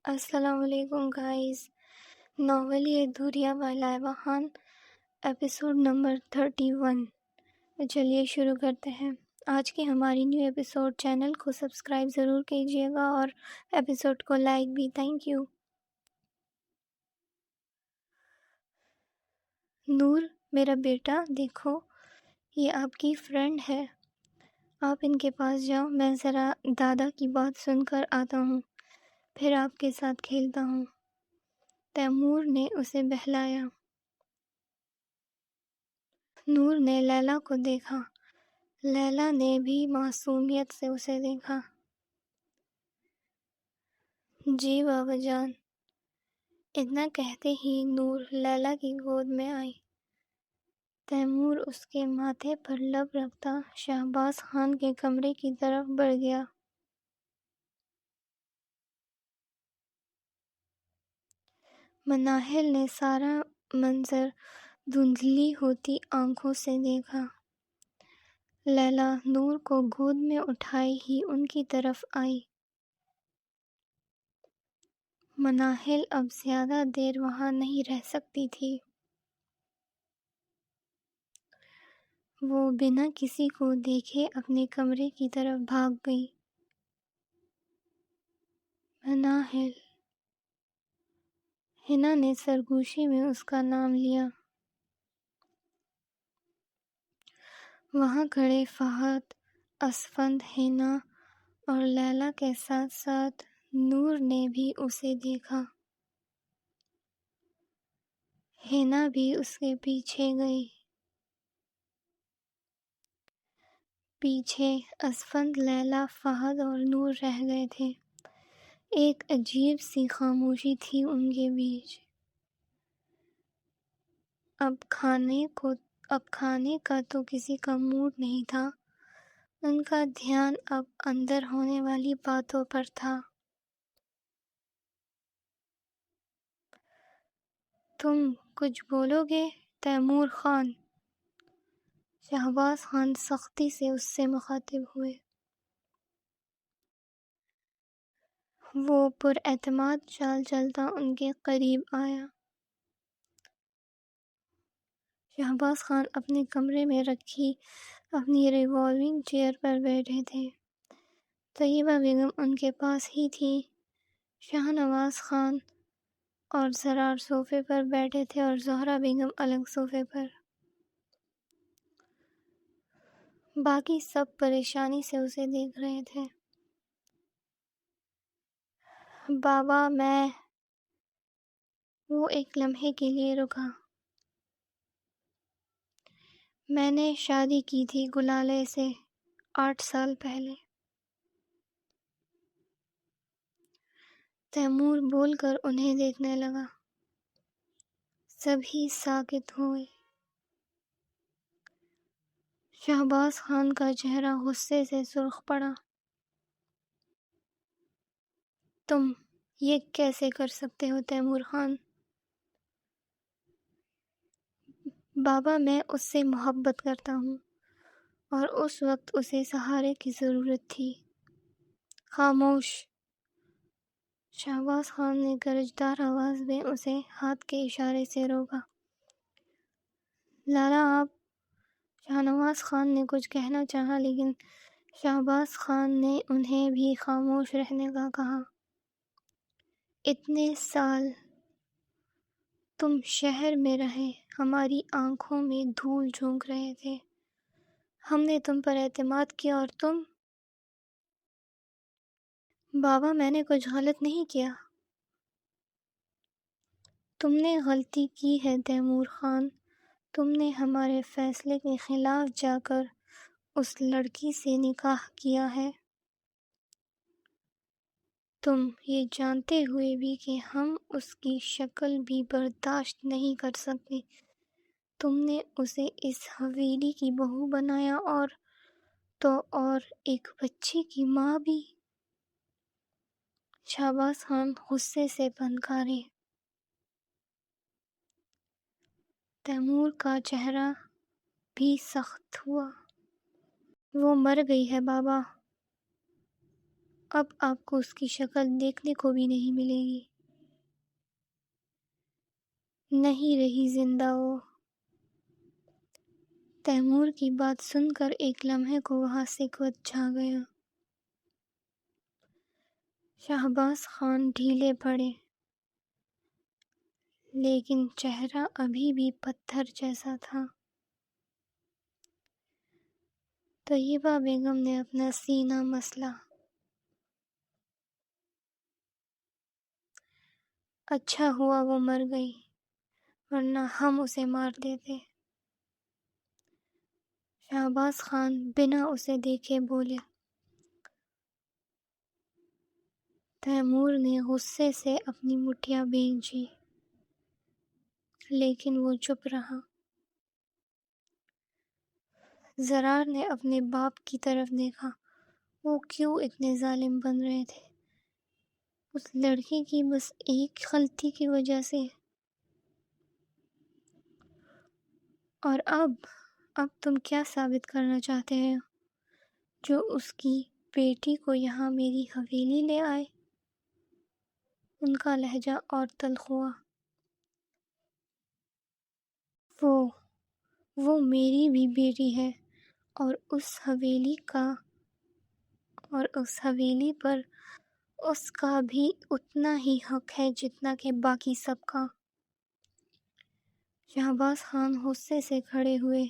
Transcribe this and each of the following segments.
السلام علیکم guys. Novel یہ دھوریا by Laiba Khan, episode number 31. چلیے شروع کرتے ہیں آج کی ہماری نیو ایپیسوڈ. چینل کو سبسکرائب ضرور کیجیے گا اور ایپیسوڈ کو لائک بھی. Thank you. نور میرا بیٹا، دیکھو یہ آپ کی فرینڈ ہے. آپ ان کے پاس جاؤ، میں ذرا دادا کی بات سن کر آتا ہوں، پھر آپ کے ساتھ کھیلتا ہوں. تیمور نے اسے بہلایا. نور نے لیلا کو دیکھا. لیلا نے بھی معصومیت سے اسے دیکھا. جی بابا جان. اتنا کہتے ہی نور لیلا کی گود میں آئی. تیمور اس کے ماتھے پر لب رکھتا شہباز خان کے کمرے کی طرف بڑھ گیا. مناہل نے سارا منظر دھندلی ہوتی آنکھوں سے دیکھا. لیلا نور کو گود میں اٹھائے ہی ان کی طرف آئی. مناہل اب زیادہ دیر وہاں نہیں رہ سکتی تھی. وہ بنا کسی کو دیکھے اپنے کمرے کی طرف بھاگ گئی. مناہل. حنا نے سرگوشی میں اس کا نام لیا. وہاں کھڑے فہد، اسفند، حنا اور لیلا کے ساتھ ساتھ نور نے بھی اسے دیکھا. حنا بھی اس کے پیچھے گئی. پیچھے اسفند، لیلا، فہد اور نور رہ گئے تھے. ایک عجیب سی خاموشی تھی ان کے بیچ. اب کھانے کا تو کسی کا موڈ نہیں تھا. ان کا دھیان اب اندر ہونے والی باتوں پر تھا. تم کچھ بولو گے تیمور خان؟ شہباز خان سختی سے اس سے مخاطب ہوئے. وہ پر اعتماد چال چلتا ان کے قریب آیا. شہباز خان اپنے کمرے میں رکھی اپنی ریوالونگ چیئر پر بیٹھے تھے. طیبہ بیگم ان کے پاس ہی تھی. شاہ نواز خان اور زرار صوفے پر بیٹھے تھے اور زہرہ بیگم الگ صوفے پر. باقی سب پریشانی سے اسے دیکھ رہے تھے. بابا وہ ایک لمحے کے لیے رکا. میں نے شادی کی تھی گلالے سے 8 سال پہلے. تیمور بول کر انہیں دیکھنے لگا. سبھی ساکت ہوئے. شہباز خان کا چہرہ غصے سے سرخ پڑا. تم یہ کیسے کر سکتے ہو تیمور خان؟ بابا میں اس سے محبت کرتا ہوں اور اس وقت اسے سہارے کی ضرورت تھی. خاموش. شہباز خان نے گرجدار آواز میں اسے ہاتھ کے اشارے سے روکا. لالا آپ. شاہنواز خان نے کچھ کہنا چاہا لیکن شہباز خان نے انہیں بھی خاموش رہنے کا کہا. اتنے سال تم شہر میں رہے، ہماری آنکھوں میں دھول جھونک رہے تھے. ہم نے تم پر اعتماد کیا اور تم. بابا میں نے کچھ غلط نہیں کیا. تم نے غلطی کی ہے تیمور خان. تم نے ہمارے فیصلے کے خلاف جا کر اس لڑکی سے نکاح کیا ہے. تم یہ جانتے ہوئے بھی کہ ہم اس کی شکل بھی برداشت نہیں کر سکتے. تم نے اسے اس حویلی کی بہو بنایا اور ایک بچی کی ماں بھی. شہباز خان غصے سے پھنکارے. تیمور کا چہرہ بھی سخت ہوا. وہ مر گئی ہے بابا. اب آپ کو اس کی شکل دیکھنے کو بھی نہیں ملے گی۔ نہیں رہی زندہ وہ۔ تیمور کی بات سن کر ایک لمحے کو وہاں سکوت چھا گیا۔ شہباز خان ڈھیلے پڑے، لیکن چہرہ ابھی بھی پتھر جیسا تھا۔ طیبہ بیگم نے اپنا سینہ مسلا۔ اچھا ہوا وہ مر گئی، ورنہ ہم اسے مار دیتے۔ شہباز خان بنا اسے دیکھے بولے۔ تیمور نے غصے سے اپنی مٹھیاں بھینجی، لیکن وہ چپ رہا۔ زرار نے اپنے باپ کی طرف دیکھا، وہ کیوں اتنے ظالم بن رہے تھے؟ اس لڑکی کی بس ایک غلطی کی وجہ سے۔ اور اب تم کیا ثابت کرنا چاہتے ہو جو اس کی بیٹی کو یہاں میری حویلی لے آئے؟ ان کا لہجہ اور تلخ ہوا۔ وہ میری بھی بیٹی ہے، اور اس حویلی پر اس کا بھی اتنا ہی حق ہے جتنا کہ باقی سب کا۔ شہباز خان غصے سے کھڑے ہوئے۔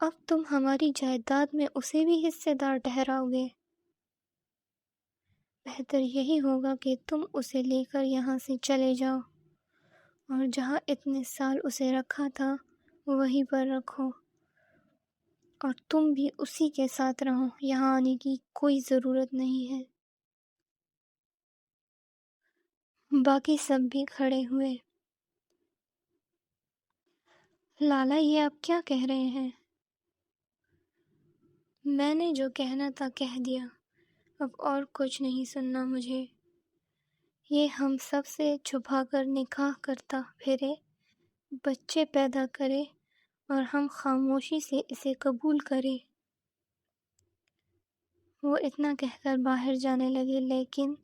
اب تم ہماری جائیداد میں اسے بھی حصے دار ٹھہراؤ گے؟ بہتر یہی ہوگا کہ تم اسے لے کر یہاں سے چلے جاؤ، اور جہاں اتنے سال اسے رکھا تھا وہیں پر رکھو، اور تم بھی اسی کے ساتھ رہو، یہاں آنے کی کوئی ضرورت نہیں ہے۔ باقی سب بھی کھڑے ہوئے۔ لالا، یہ آپ کیا کہہ رہے ہیں؟ میں نے جو کہنا تھا کہہ دیا، اب اور کچھ نہیں سننا مجھے۔ یہ ہم سب سے چھپا کر نکاح کرتا پھرے، بچے پیدا کرے، اور ہم خاموشی سے اسے قبول کریں۔ وہ اتنا کہہ کر باہر جانے لگے، لیکن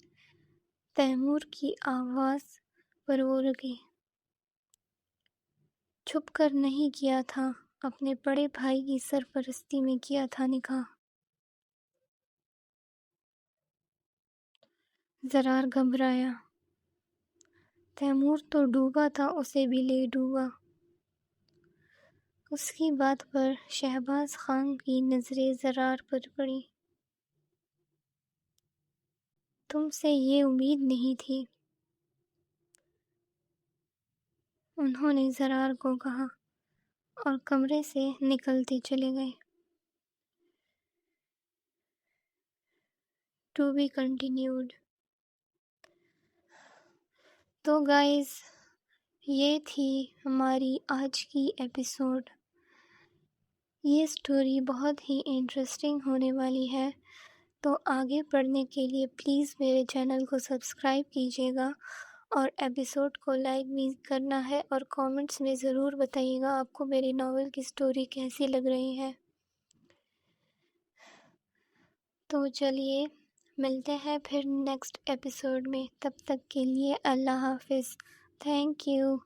تیمور کی آواز پر وہ رکی۔ چھپ کر نہیں کیا تھا، اپنے بڑے بھائی کی سرپرستی میں کیا تھا نکاح۔ زرار گھبرایا۔ تیمور تو ڈوبا تھا، اسے بھی لے ڈوبا۔ اس کی بات پر شہباز خان کی نظریں زرار پر پڑی۔ تم سے یہ امید نہیں تھی، انہوں نے زرار کو کہا، اور کمرے سے نکلتے چلے گئے۔ To be continued. تو گائز، یہ تھی ہماری آج کی ایپیسوڈ۔ یہ سٹوری بہت ہی انٹرسٹنگ ہونے والی ہے، تو آگے پڑھنے کے لیے پلیز میرے چینل کو سبسکرائب کیجیے گا، اور ایپیسوڈ کو لائک بھی کرنا ہے، اور کامنٹس میں ضرور بتائیے گا آپ کو میری ناول کی سٹوری کیسی لگ رہی ہے۔ تو چلیے ملتے ہیں پھر نیکسٹ ایپیسوڈ میں، تب تک کے لیے اللہ حافظ۔ Thank you.